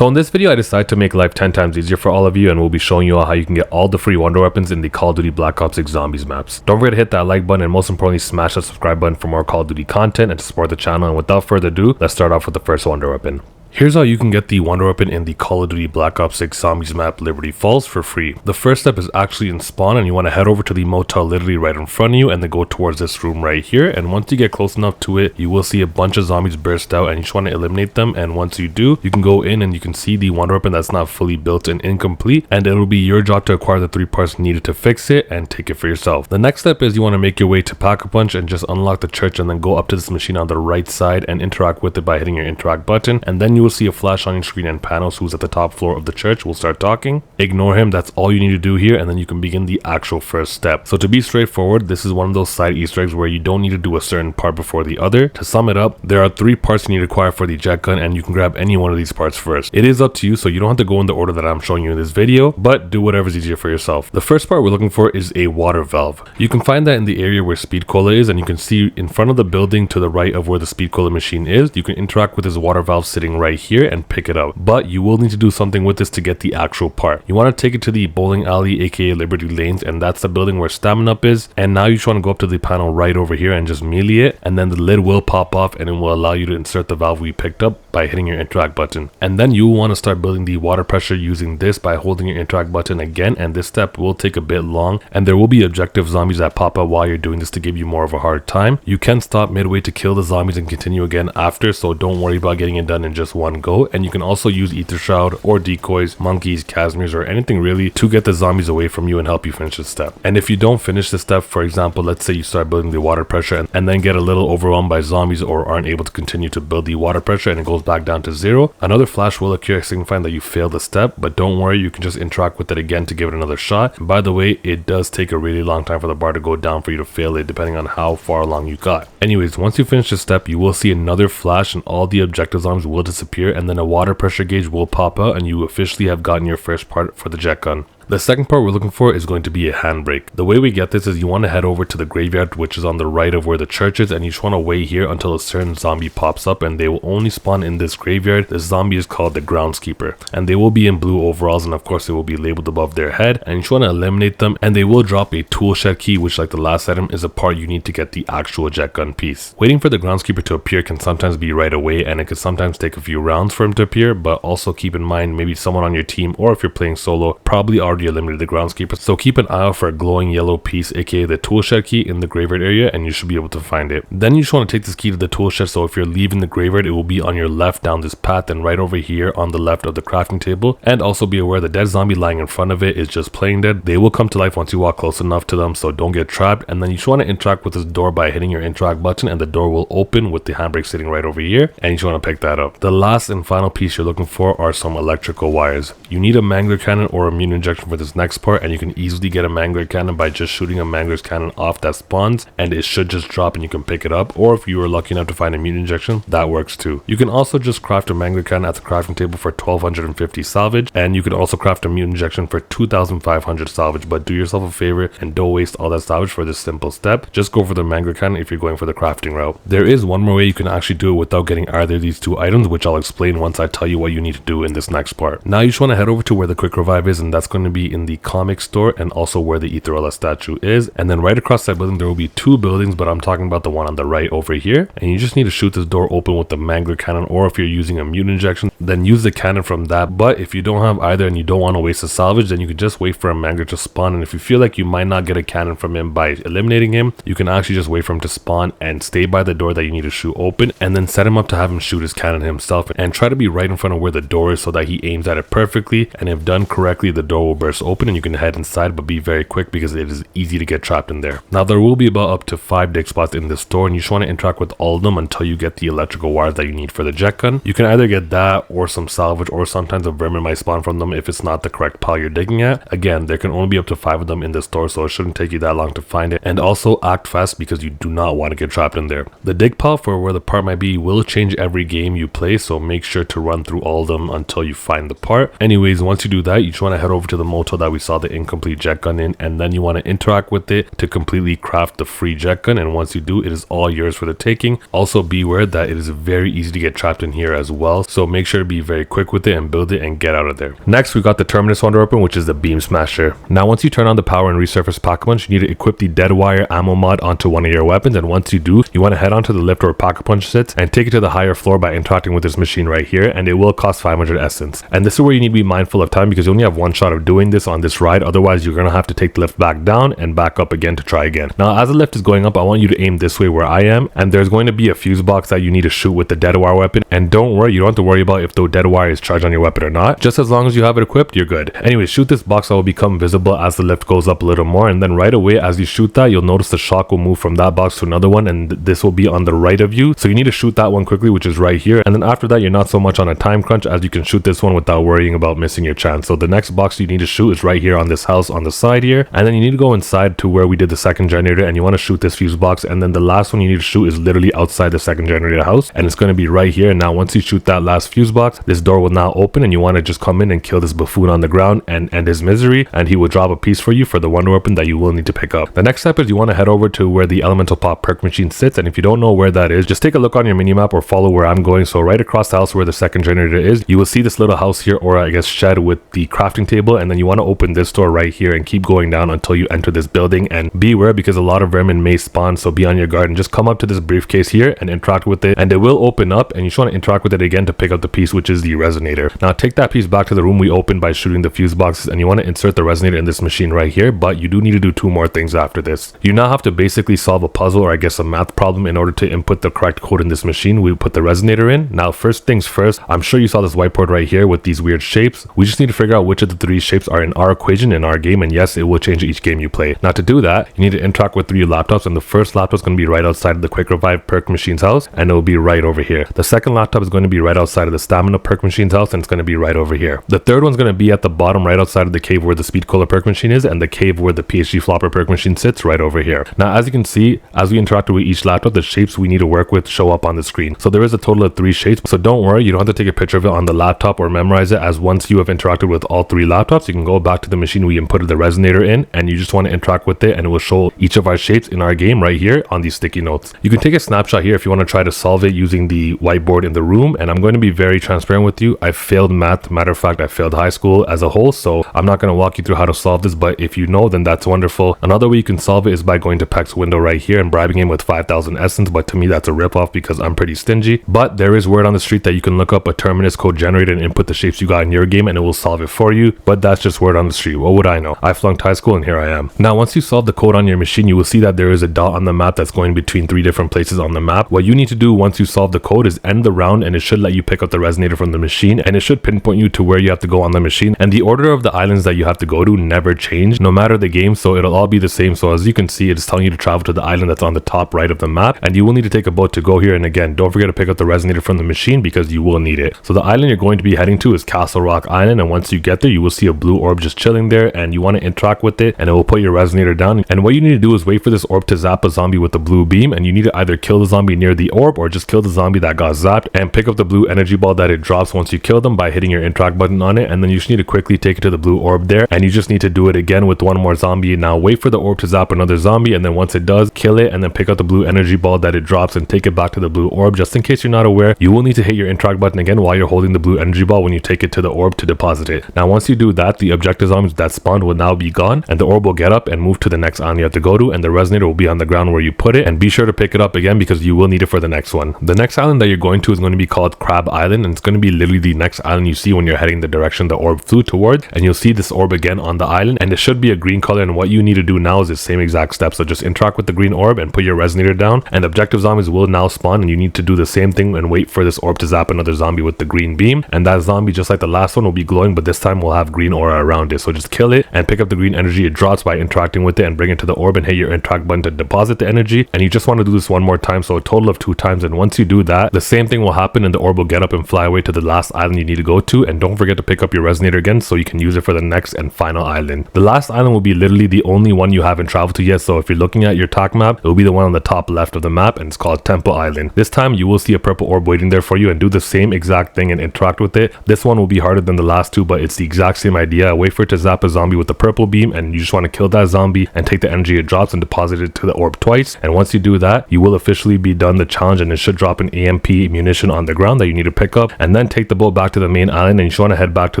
So in this video I decided to make life 10 times easier for all of you, and we'll be showing you all how you can get all the free wonder weapons in the Call of Duty Black Ops 6 Zombies maps. Don't forget to hit that like button and most importantly smash that subscribe button for more Call of Duty content and to support the channel. And without further ado, let's start off with the first wonder weapon. Here's how you can get the wonder weapon in the Call of Duty Black Ops 6 Zombies map Liberty Falls for free. The first step is actually in spawn, and you want to head over to the motel literally right in front of you and then go towards this room right here. And once you get close enough to it, you will see a bunch of zombies burst out and you just want to eliminate them. And once you do, you can go in and you can see the wonder weapon that's not fully built and incomplete, and it'll be your job to acquire the 3 parts needed to fix it and take it for yourself. The next step is you want to make your way to Pack-a-Punch and just unlock the church and then go up to this machine on the right side and interact with it by hitting your interact button, and then you will see a flash on your screen and Panos, who's at the top floor of the church, will start talking. Ignore him, that's all you need to do here, and then you can begin the actual first step. So to be straightforward, this is one of those side Easter eggs where you don't need to do a certain part before the other. To sum it up, there are 3 parts you need to acquire for the jet gun, and you can grab any one of these parts first. It is up to you, so you don't have to go in the order that I'm showing you in this video, but do whatever's easier for yourself. The first part we're looking for is a water valve. You can find that in the area where Speed Cola is, and you can see in front of the building to the right of where the Speed Cola machine is. You can interact with this water valve sitting right here and pick it up, but you will need to do something with this to get the actual part. You want to take it to the bowling alley, aka Liberty Lanes, and that's the building where Stamina Up is. And now you just want to go up to the panel right over here and just melee it, and then the lid will pop off and it will allow you to insert the valve we picked up by hitting your interact button. And then you will want to start building the water pressure using this by holding your interact button again, and this step will take a bit long and there will be objective zombies that pop up while you're doing this to give you more of a hard time. You can stop midway to kill the zombies and continue again after, so don't worry about getting it done in just one go. And you can also use ether shroud or decoys, monkeys, Casimirs, or anything really to get the zombies away from you and help you finish this step. And if you don't finish this step, for example, let's say you start building the water pressure and then get a little overwhelmed by zombies or aren't able to continue to build the water pressure and it goes back down to 0, another flash will occur signifying that you failed the step, but don't worry, you can just interact with it again to give it another shot. And by the way, it does take a really long time for the bar to go down for you to fail it, depending on how far along you got. Anyways, once you finish this step, you will see another flash and all the objective zombies will disappear, and then a water pressure gauge will pop out and you officially have gotten your first part for the jet gun. The second part we're looking for is going to be a handbrake. The way we get this is you want to head over to the graveyard, which is on the right of where the church is, and you just want to wait here until a certain zombie pops up, and they will only spawn in this graveyard. The zombie is called the groundskeeper, and they will be in blue overalls, and of course they will be labeled above their head, and you just want to eliminate them, and they will drop a tool shed key, which like the last item is a part you need to get the actual jet gun piece. Waiting for the groundskeeper to appear can sometimes be right away, and it can sometimes take a few rounds for him to appear, but also keep in mind maybe someone on your team, or if you're playing solo, probably already eliminated the groundskeeper. So keep an eye out for a glowing yellow piece, aka the tool shed key, in the graveyard area, and you should be able to find it. Then you just want to take this key to the tool shed, so if you're leaving the graveyard, it will be on your left down this path and right over here on the left of the crafting table. And also be aware the dead zombie lying in front of it is just playing dead. They will come to life once you walk close enough to them, so don't get trapped. And then you just want to interact with this door by hitting your interact button, and the door will open with the handbrake sitting right over here, and you just want to pick that up. The last and final piece you're looking for are some electrical wires. You need a mangler cannon or a immune injection for this next part, and you can easily get a mangler cannon by just shooting a mangler's cannon off that spawns, and it should just drop and you can pick it up. Or if you were lucky enough to find a immune injection, that works too. You can also just craft a mangler cannon at the crafting table for 1250 salvage, and you can also craft a immune injection for 2500 salvage, but do yourself a favor and don't waste all that salvage for this simple step. Just go for the mangler cannon if you're going for the crafting route. There is one more way you can actually do it without getting either of these 2 items, which I'll explain once I tell you what you need to do in this next part. Now you just want to head over to where the quick revive is, and that's going to be in the comic store and also where the Etherella statue is. And then right across that building there will be 2 buildings, but I'm talking about the one on the right over here, and you just need to shoot this door open with the mangler cannon, or if you're using a mutant injection, then use the cannon from that. But if you don't have either and you don't want to waste the salvage, then you can just wait for a mangler to spawn, and if you feel like you might not get a cannon from him by eliminating him, you can actually just wait for him to spawn and stay by the door that you need to shoot open, and then set him up to have him shoot his cannon himself, and try to be right in front of where the door is so that he aims at it perfectly, and if done correctly the door will burst open and you can head inside, but be very quick because it is easy to get trapped in there. Now there will be about up to 5 dig spots in this store, and you just want to interact with all of them until you get the electrical wires that you need for the jet gun. You can either get that or some salvage, or sometimes a vermin might spawn from them if it's not the correct pile you're digging at. Again, there can only be up to 5 of them in the store, so it shouldn't take you that long to find it, and also act fast because you do not want to get trapped in there. The dig pile for where the part might be will change every game you play, so make sure to run through all of them until you find the part. Anyways, once you do that, you just want to head over to the motel that we saw the incomplete jet gun in, and then you want to interact with it to completely craft the free jet gun, and once you do, it is all yours for the taking. Also be aware that it is very easy to get trapped in here as well, so make sure to be very quick with it and build it and get out of there. Next, we got the Terminus wonder weapon, which is the Beam Smasher. Now once you turn on the power and resurface Pack-a-Punch, you need to equip the Dead Wire ammo mod onto one of your weapons, and once you do, you want to head onto the lift where Pack-a-Punch sits and take it to the higher floor by interacting with this machine right here, and it will cost 500 essence. And this is where you need to be mindful of time because you only have one shot of doing this on this ride, otherwise you're going to have to take the lift back down and back up again to try again. Now as the lift is going up, I want you to aim this way where I am, and there's going to be a fuse box that you need to shoot with the Dead Wire weapon, and don't worry, you don't have to worry about if the Dead Wire is charged on your weapon or not. Just as long as you have it equipped, you're good. Anyway, shoot this box that will become visible as the lift goes up a little more, and then right away as you shoot that, you'll notice the shock will move from that box to another one, and this will be on the right of you, so you need to shoot that one quickly, which is right here, and then after that you're not so much on a time crunch as you can shoot this one without worrying about missing your chance. So the next box you need to shoot is right here on this house on the side here, and then you need to go inside to where we did the second generator, and you want to shoot this fuse box, and then the last one you need to shoot is literally outside the second generator house, and it's going to be right here. Now once you shoot that last fuse box, this door will now open, and you want to just come in and kill this buffoon on the ground and end his misery, and he will drop a piece for you for the wonder weapon that you will need to pick up. The next step is you want to head over to where the elemental pop perk machine sits, and if you don't know where that is, just take a look on your minimap or follow where I'm going. So right across the house where the second generator is, you will see this little house here, or I guess shed, with the crafting table, and then you want to open this door right here and keep going down until you enter this building, and beware because a lot of vermin may spawn, so be on your guard, and just come up to this briefcase here and interact with it, and it will open up, and you just want to interact with it again to pick up the piece, which is the resonator. Now take that piece back to the room we opened by shooting the fuse boxes, and you want to insert the resonator in this machine right here, but you do need to do two more things after this. You now have to basically solve a puzzle, or I guess a math problem, in order to input the correct code in this machine. We put the resonator in. Now first things first, I'm sure you saw this whiteboard right here with these weird shapes. We just need to figure out which of the three shapes are in our equation in our game, and yes, it will change each game you play. Now to do that, you need to interact with 3 laptops, and the first laptop is going to be right outside of the quick revive perk machine's house, and it will be right over here. The second laptop is going to be right outside of the stamina perk machine's house, and it's going to be right over here. The third one's going to be at the bottom right outside of the cave where the speed cola perk machine is, and the cave where the PhD flopper perk machine sits right over here. Now as you can see, as we interacted with each laptop, the shapes we need to work with show up on the screen. So there is a total of 3 shapes, so don't worry, you don't have to take a picture of it on the laptop or memorize it, as once you have interacted with all 3 laptops, you can go back to the machine we inputted the resonator in, and you just want to interact with it, and it will show each of our shapes in our game right here on these sticky notes. You can take a snapshot here if you want to try to solve it using the whiteboard in the room, and I'm going to be very transparent with you. I failed math. Matter of fact, I failed high school as a whole, so I'm not going to walk you through how to solve this, but if you know, then that's wonderful. Another way you can solve it is by going to Peck's window right here and bribing him with 5,000 essence, but to me that's a ripoff because I'm pretty stingy. But there is word on the street that you can look up a terminus code generator and input the shapes you got in your game, and it will solve it for you, but that's just word on the street. What would I know? I flunked high school and here I am. Now once you solve the code on your machine, you will see that there is a dot on the map that's going between 3 different places on the map. What you need to do once you solve the code is end the round, and it should let you pick up the resonator from the machine, and it should pinpoint you to where you have to go on the machine, and the order of the islands that you have to go to never change no matter the game, so it'll all be the same. So as you can see, it's telling you to travel to the island that's on the top right of the map, and you will need to take a boat to go here, and again, don't forget to pick up the resonator from the machine because you will need it. So the island you're going to be heading to is Castle Rock Island, and once you get there, you will see a blue orb just chilling there, and you want to interact with it, and it will put your resonator down, and what you need to do is wait for this orb to zap a zombie with the blue beam, and you need to either kill the zombie near the orb or just kill the zombie that got zapped, and pick up the blue energy ball that it drops once you kill them by hitting your interact button on it, and then you just need to quickly take it to the blue orb there, and you just need to do it again with one more zombie. Now wait for the orb to zap another zombie, and then once it does, kill it, and then pick up the blue energy ball that it drops and take it back to the blue orb. Just in case you're not aware, you will need to hit your interact button again while you're holding the blue energy ball when you take it to the orb to deposit it. Now once you do that, the objective zombies that spawned will now be gone, and the orb will get up and move to the next island you have to go to, and the resonator will be on the ground where you put it, and be sure to pick it up again because you will need it for the next one. The next island that you're going to is going to be called Crab Island, and it's going to be literally the next island you see when you're heading the direction the orb flew towards, and you'll see this orb again on the island, and it should be a green color, and what you need to do now is the same exact step. So just interact with the green orb and put your resonator down, and objective zombies will now spawn, and you need to do the same thing and wait for this orb to zap another zombie with the green beam, and that zombie, just like the last one, will be glowing, but this time will have green aura around it. So just kill it and pick up the green energy it drops by interacting with it, and bring it to the orb and hit your interact button to deposit the energy, and you just want to do this one more time, so a total of 2 times, and once you do that, the same thing will happen, and the orb will get up and fly away to the last island you need to go to, and don't forget to pick up your resonator again so you can use it for the next and final island. The last island will be literally the only one you haven't traveled to yet, so if you're looking at your TAC map, it will be the one on the top left of the map, and it's called Temple Island. This time you will see a purple orb waiting there for you, and do the same exact thing and interact with it. This one will be harder than the last 2, but it's the exact same idea. yeah, wait for it to zap a zombie with the purple beam, and you just want to kill that zombie and take the energy it drops and deposit it to the orb twice. And once you do that, you will officially be done the challenge, and it should drop an AMP munition on the ground that you need to pick up, and then take the boat back to the main island, and you just want to head back to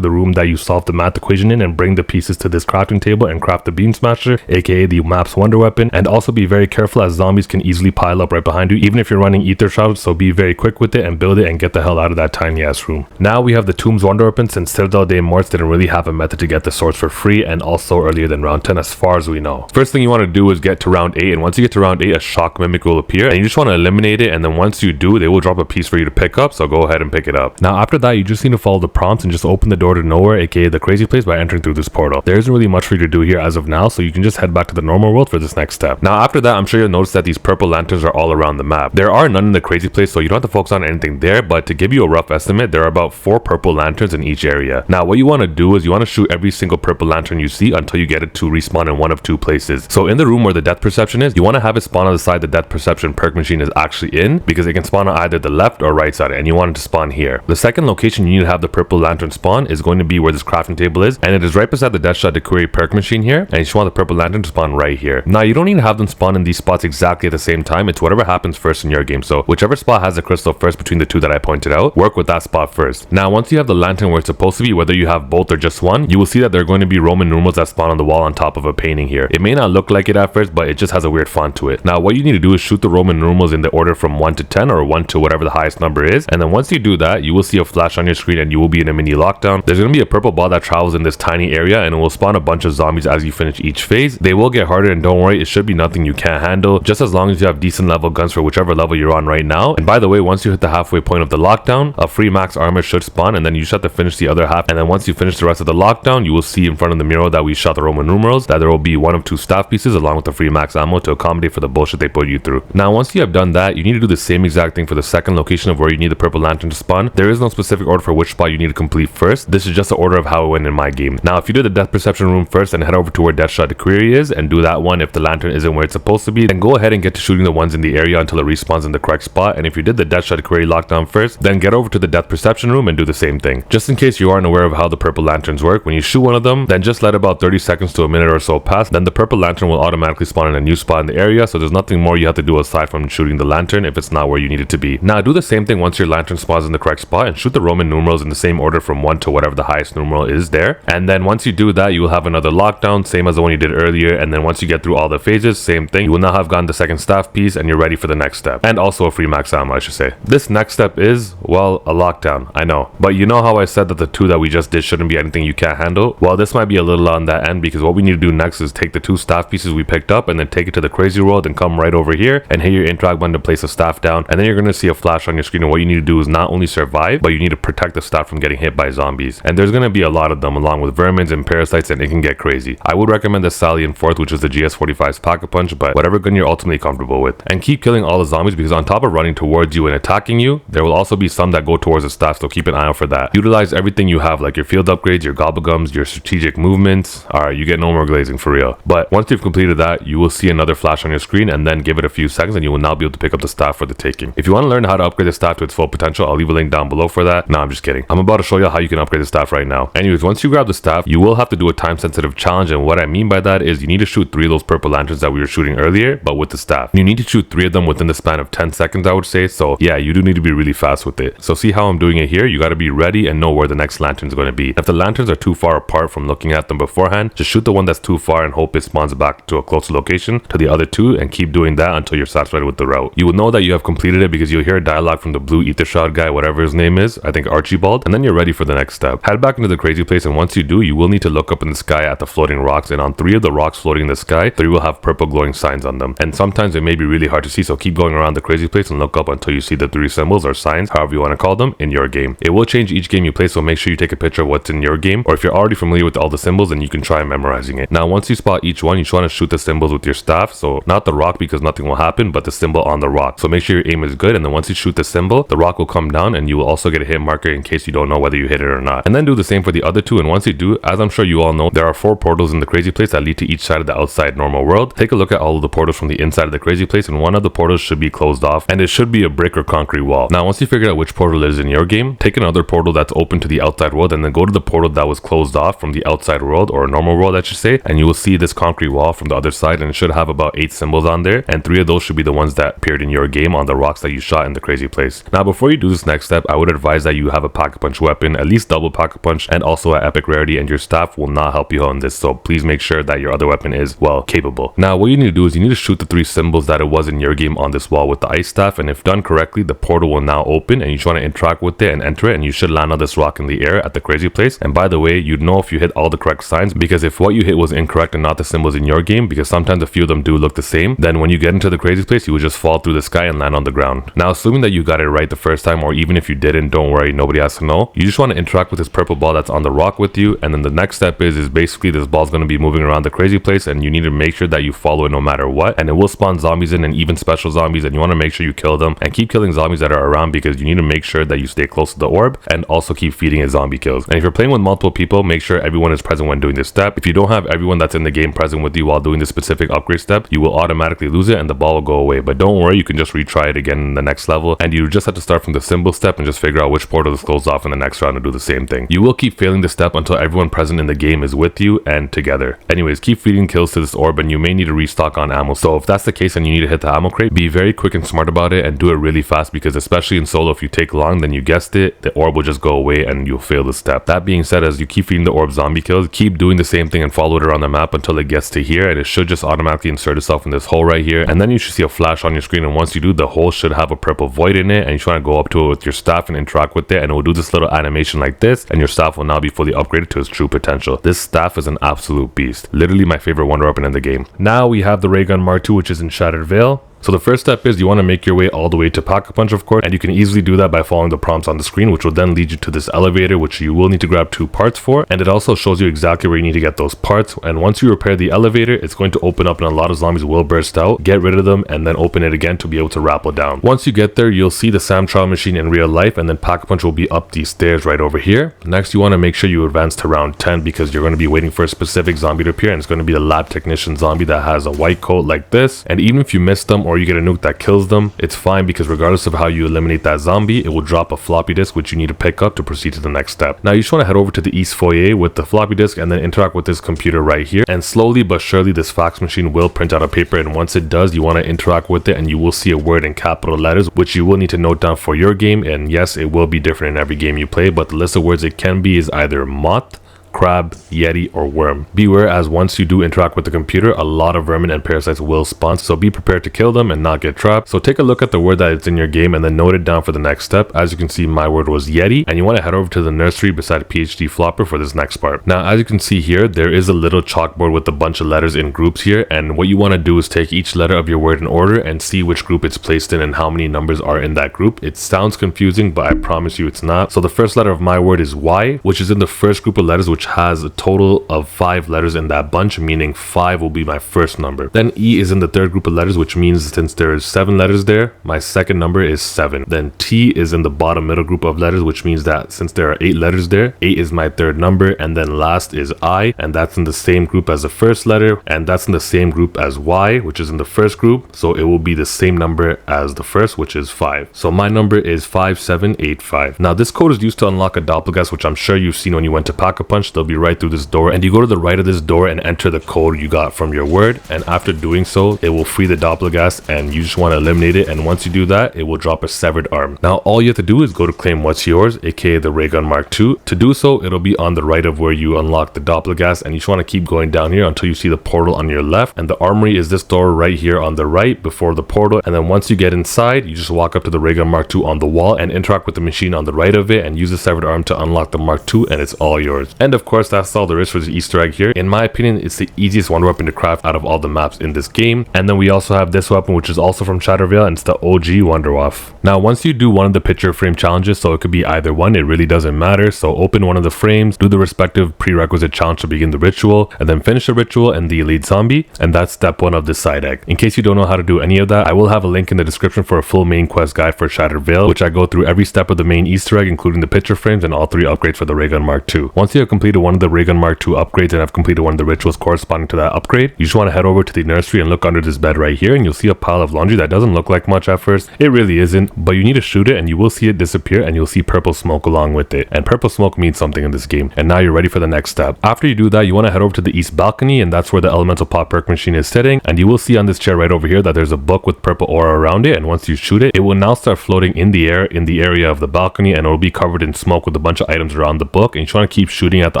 the room that you solved the math equation in and bring the pieces to this crafting table and craft the beam smasher, aka the map's wonder weapon. And also be very careful, as zombies can easily pile up right behind you even if you're running ether shrouds, so be very quick with it and build it and get the hell out of that tiny ass room. Now we have the Tomb's wonder weapon, since Citadel de Morts didn't really have a method to get the swords for free, and also earlier than round 10 as far as we know. First thing you want to do is get to round 8, and once you get to round 8, a shock mimic will appear, and you just want to eliminate it, and then once you do, they will drop a piece for you to pick up, so go ahead and pick it up. Now after that, you just need to follow the prompts and just open the door to nowhere, aka the crazy place, by entering through this portal. There isn't really much for you to do here as of now, so you can just head back to the normal world for this next step. Now after that, I'm sure you'll notice that these purple lanterns are all around the map. There are none in the crazy place, so you don't have to focus on anything there, but to give you a rough estimate, there are about 4 purple lanterns in each area. Now what you want to do is you want to shoot every single purple lantern you see until you get it to respawn in one of 2 places. So in the room where the death perception is, you want to have it spawn on the side the death perception perk machine is actually in, because it can spawn on either the left or right side, and you want it to spawn here. The second location you need to have the purple lantern spawn is going to be where this crafting table is, and it is right beside the Deathshot Dequery perk machine here, and you just want the purple lantern to spawn right here. Now you don't need to have them spawn in these spots exactly at the same time, it's whatever happens first in your game, so whichever spot has the crystal first between the 2 that I pointed out, work with that spot first. Now once you have the lantern where it's supposed to be, whether you have both or just one, you will see that there are going to be Roman numerals that spawn on the wall on top of a painting here. It may not look like it at first, but it just has a weird font to it. Now what you need to do is shoot the Roman numerals in the order from 1 to 10 or 1 to whatever the highest number is, and then once you do that, you will see a flash on your screen and you will be in a mini lockdown. There's going to be a purple ball that travels in this tiny area, and it will spawn a bunch of zombies as you finish each phase. They will get harder, and don't worry, it should be nothing you can't handle, just as long as you have decent level guns for whichever level you're on right now. And by the way, once you hit the halfway point of the lockdown, a free max armor should spawn, and then you just have to finish the other half. And then once you finish the rest of the lockdown, you will see in front of the mirror that we shot the Roman numerals that there will be 1 of 2 staff pieces along with the free max ammo to accommodate for the bullshit they put you through. Now once you have done that, you need to do the same exact thing for the second location of where you need the purple lantern to spawn. There is no specific order for which spot you need to complete first. This is just the order of how it went in my game. Now if you do the death perception room first and head over to where Deathshot Dequery is and do that one, if the lantern isn't where it's supposed to be, then go ahead and get to shooting the ones in the area until it respawns in the correct spot. And if you did the Deathshot Dequery lockdown first, then get over to the death perception room and do the same thing. Just in case you aren't aware of how the purple lanterns work, when you shoot one of them, then just let about 30 seconds to a minute or so pass, then the purple lantern will automatically spawn in a new spot in the area, so there's nothing more you have to do aside from shooting the lantern if it's not where you need it to be. Now do the same thing once your lantern spawns in the correct spot and shoot the Roman numerals in the same order from 1 to whatever the highest numeral is there. And then once you do that, you will have another lockdown, same as the one you did earlier, and then once you get through all the phases, same thing, you will now have gotten the second staff piece and you're ready for the next step. And also a free max ammo, I should say. This next step is, well, a lockdown, I know. But you know how I said that the 2 that we just did shouldn't be anything you can't handle? Well, this might be a little on that end, because what we need to do next is take the 2 staff pieces we picked up and then take it to the crazy world and come right over here and hit your interact button to place a staff down, and then you're going to see a flash on your screen, and what you need to do is not only survive, but you need to protect the staff from getting hit by zombies. And there's going to be a lot of them along with vermins and parasites, and it can get crazy. I would recommend the Stallion 4th, which is the GS45's Pack-a-Punch, but whatever gun you're ultimately comfortable with. And keep killing all the zombies, because on top of running towards you and attacking you, there will also be some that go towards the staff, so keep an eye out for that. Utilize everything you have, like your field upgrades, your gobblegums, your strategic movements. Alright, you get no more glazing for real. But once you've completed that, you will see another flash on your screen, and then give it a few seconds and you will now be able to pick up the staff for the taking. If you want to learn how to upgrade the staff to its full potential, I'll leave a link down below for that. No, I'm just kidding. I'm about to show you how you can upgrade the staff right now. Anyways, once you grab the staff, you will have to do a time sensitive challenge, and what I mean by that is you need to shoot 3 of those purple lanterns that we were shooting earlier, but with the staff. You need to shoot 3 of them within the span of 10 seconds, I would say, so yeah, you do need to be really fast with it. So see how I'm doing it here? You got to be ready and know where the next lantern is going to be. If the lanterns are too far apart from looking at them beforehand, just shoot the one that's too far and hope it spawns back to a closer location to the other 2, and keep doing that until you're satisfied with the route. You will know that you have completed it because you'll hear a dialogue from the blue ether shot guy, whatever his name is, I think Archibald, and then you're ready for the next step. Head back into the crazy place, and once you do, you will need to look up in the sky at the floating rocks, and on 3 of the rocks floating in the sky, 3 will have purple glowing signs on them, and sometimes it may be really hard to see, so keep going around the crazy place and look up until you see the 3 symbols or signs, however you want to call them, in your game. It will change each game you play, so make sure you take a picture of what's in your game, or if you're already familiar with all the symbols, then you can try memorizing it. Now once you spot each one, you just want to shoot the symbols with your staff, so not the rock because nothing will happen, but the symbol on the rock. So make sure your aim is good, and then once you shoot the symbol, the rock will come down and you will also get a hit marker in case you don't know whether you hit it or not. And then do the same for the other 2, and once you do, as I'm sure you all know, there are 4 portals in the crazy place that lead to each side of the outside normal world. Take a look at all of the portals from the inside of the crazy place, and one of the portals should be closed off, and it should be a brick or concrete wall. Now once you figure out which portal is in your game, take another portal that's open to the outside world and then go to the portal that was closed off from the outside world, or a normal world I should say, and you will see this concrete wall from the other side, and it should have about 8 symbols on there, and 3 of those should be the ones that appeared in your game on the rocks that you shot in the crazy place. Now before you do this next step, I would advise that you have a Pack-a-Punch weapon, at least double Pack-a-Punch, and also an epic rarity, and your staff will not help you out in this, so please make sure that your other weapon is, well, capable. Now what you need to do is you need to shoot the 3 symbols that it was in your game on this wall with the ice staff, and if done correctly, the portal will now open, and you just want to interact with it and enter it, and you should land on this rock in the air at the crazy place. And by the way, you'd know if you hit all the correct signs, because if what you hit was incorrect and not the symbols in your game, because sometimes a few of them do look the same, then when you get into the crazy place, you would just fall through the sky and land on the ground. Now assuming that you got it right the first time, or even if you didn't, don't worry, nobody has to know. You just want to interact with this purple ball that's on the rock with you, and then the next step is basically this ball's going to be moving around the crazy place, and you need to make sure that you follow it no matter what, and it will spawn zombies in, and even special zombies, and you want to make sure you kill them and keep killing zombies that are around, because you need to make sure that you stay close to the orb and also keep feeding it zombie kills. And if you're playing with multiple people, make sure everyone is present when doing this step. If you don't have everyone that's in the game present with you while doing this specific upgrade step, you will automatically lose it and the ball will go away. But don't worry, you can just retry it again in the next level, and you just have to start from the symbol step and just figure out which portal is closed off in the next round and do the same thing. You will keep failing this step until everyone present in the game is with you and together. Anyways, keep feeding kills to this orb, and you may need to restock on ammo. So if that's the case and you need to hit the ammo crate, be very quick and smart about it and do it really fast, because especially in solo, if you take long, then you guessed it, the orb will just go away and you'll fail the step. That being said, as you keep feeding the orb zombie kills, keep doing the same thing and follow it around the map until it gets to here, and it should just automatically insert itself in this hole right here, and then you should see a flash on your screen, and once you do, the hole should have a purple void in it, and you just want to go up to it with your staff and interact with it, and it will do this little animation like this, and your staff will now be fully upgraded to its true potential. This staff is an absolute beast, literally my favorite wonder weapon in the game. Now we have the Ray Gun Mark II, which is in Shattered Veil. So the first step is you want to make your way all the way to Pack-a-Punch, of course, and you can easily do that by following the prompts on the screen, which will then lead you to this elevator, which you will need to grab 2 parts for, and it also shows you exactly where you need to get those parts. And once you repair the elevator, it's going to open up and a lot of zombies will burst out. Get rid of them and then open it again to be able to rappel down. Once you get there, you'll see the Sam Trial machine in real life, and then Pack-a-Punch will be up these stairs right over here. Next, you want to make sure you advance to round 10, because you're going to be waiting for a specific zombie to appear, and it's going to be the lab technician zombie that has a white coat like this. And even if you miss them or you get a nuke that kills them, it's fine, because regardless of how you eliminate that zombie, it will drop a floppy disk which you need to pick up to proceed to the next step. Now you just want to head over to the east foyer with the floppy disk and then interact with this computer right here, and slowly but surely this fax machine will print out a paper, and once it does, you want to interact with it and you will see a word in capital letters which you will need to note down for your game. And yes, it will be different in every game you play, but the list of words it can be is either moth, crab, yeti, or worm. Beware, as once you do interact with the computer, a lot of vermin and parasites will spawn, so be prepared to kill them and not get trapped. So take a look at the word that it's in your game and then note it down for the next step. As you can see, my word was yeti, and you want to head over to the nursery beside PhD Flopper for this next part. Now as you can see here, there is a little chalkboard with a bunch of letters in groups here, and what you want to do is take each letter of your word in order and see which group it's placed in and how many numbers are in that group. It sounds confusing, but I promise you it's not. So the first letter of my word is Y, which is in the first group of letters, which has a total of 5 letters in that bunch, meaning 5 will be my first number. Then E is in the third group of letters, which means since there is 7 letters there, my second number is 7. Then T is in the bottom middle group of letters, which means that since there are 8 letters there, 8 is my third number. And then last is I, and that's in the same group as the first letter, and that's in the same group as Y, which is in the first group, so it will be the same number as the first, which is 5. So my number is 5785. Now this code is used to unlock a doppelganger, which I'm sure you've seen when you went to Pack-a-Punch. They'll be right through this door, and you go to the right of this door and enter the code you got from your word, and after doing so, it will free the doppelganger, and you just want to eliminate it. And once you do that, it will drop a severed arm. Now all you have to do is go to claim what's yours, aka the Ray Gun Mark II. To do so, it'll be on the right of where you unlock the doppelganger, and you just want to keep going down here until you see the portal on your left, and the armory is this door right here on the right before the portal. And then once you get inside, you just walk up to the Ray Gun Mark II on the wall and interact with the machine on the right of it and use the severed arm to unlock the Mark II, and it's all yours. And of course, that's all there is for this Easter egg here. In my opinion, it's the easiest wonder weapon to craft out of all the maps in this game. And then we also have this weapon, which is also from Shattered Veil, and it's the OG Wonder Waff. Now once you do one of the picture frame challenges, so it could be either one, it really doesn't matter. So open one of the frames, do the respective prerequisite challenge to begin the ritual, and then finish the ritual and the elite zombie, and that's step 1 of this side egg. In case you don't know how to do any of that, I will have a link in the description for a full main quest guide for Shattered Veil, which I go through every step of the main Easter egg, including the picture frames and all 3 upgrades for the Ray Gun Mark II. Once you have completed completed one of the ray gun mark 2 upgrades and have completed one of the rituals corresponding to that upgrade, you just want to head over to the nursery and look under this bed right here, and you'll see a pile of laundry that doesn't look like much at first. It really isn't, but you need to shoot it and you will see it disappear, and you'll see purple smoke along with it. And purple smoke means something in this game. And now you're ready for the next step. After you do that, you want to head over to the east balcony, and that's where the elemental pop perk machine is sitting, and you will see on this chair right over here that there's a book with purple aura around it, and once you shoot it, it will now start floating in the air in the area of the balcony, and it will be covered in smoke with a bunch of items around the book. And you just want to keep shooting at the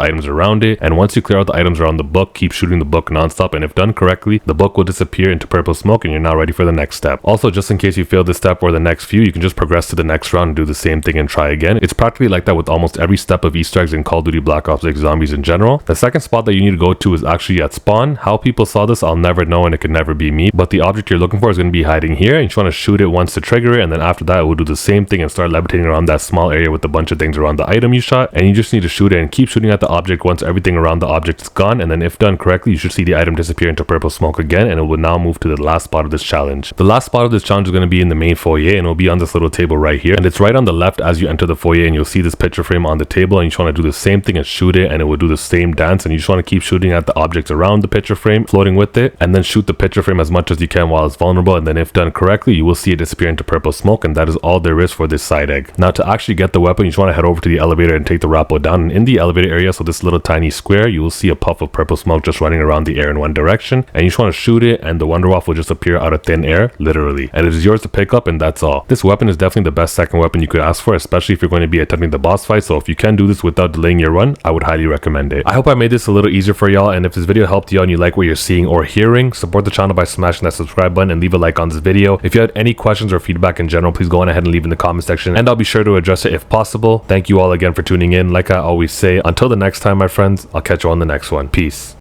items around it, and once you clear out the items around the book, keep shooting the book non-stop, and if done correctly, the book will disappear into purple smoke and you're now ready for the next step. Also, just in case you failed this step or the next few, you can just progress to the next round and do the same thing and try again. It's practically like that with almost every step of Easter eggs in Call of Duty Black Ops 6 Zombies in general. The second spot that you need to go to is actually at spawn. How people saw this, I'll never know, and it could never be me, but the object you're looking for is going to be hiding here, and you just want to shoot it once to trigger it, and then after that it will do the same thing and start levitating around that small area with a bunch of things around the item you shot, and you just need to shoot it and keep shooting at the object once everything around the object is gone, and then if done correctly, you should see the item disappear into purple smoke again, and it will now move to the last spot of this challenge. The last spot of this challenge is going to be in the main foyer, and it will be on this little table right here, and it's right on the left as you enter the foyer, and you'll see this picture frame on the table, and you just want to do the same thing and shoot it, and it will do the same dance, and you just want to keep shooting at the objects around the picture frame, floating with it, and then shoot the picture frame as much as you can while it's vulnerable, and then if done correctly, you will see it disappear into purple smoke, and that is all there is for this side egg. Now to actually get the weapon, you just want to head over to the elevator and take the rappel down, and in the elevator area, so this little tiny square, you will see a puff of purple smoke just running around the air in one direction, and you just want to shoot it, and the Wonder Waff will just appear out of thin air, literally, and it is yours to pick up, and that's all. This weapon is definitely the best second weapon you could ask for, especially if you're going to be attempting the boss fight, so if you can do this without delaying your run, I would highly recommend it. I hope I made this a little easier for y'all, and if this video helped you out and you like what you're seeing or hearing, support the channel by smashing that subscribe button and leave a like on this video. If you had any questions or feedback in general, please go on ahead and leave in the comment section, and I'll be sure to address it if possible. Thank you all again for tuning in. Like I always say, until the next time, my friends, I'll catch you on the next one. Peace.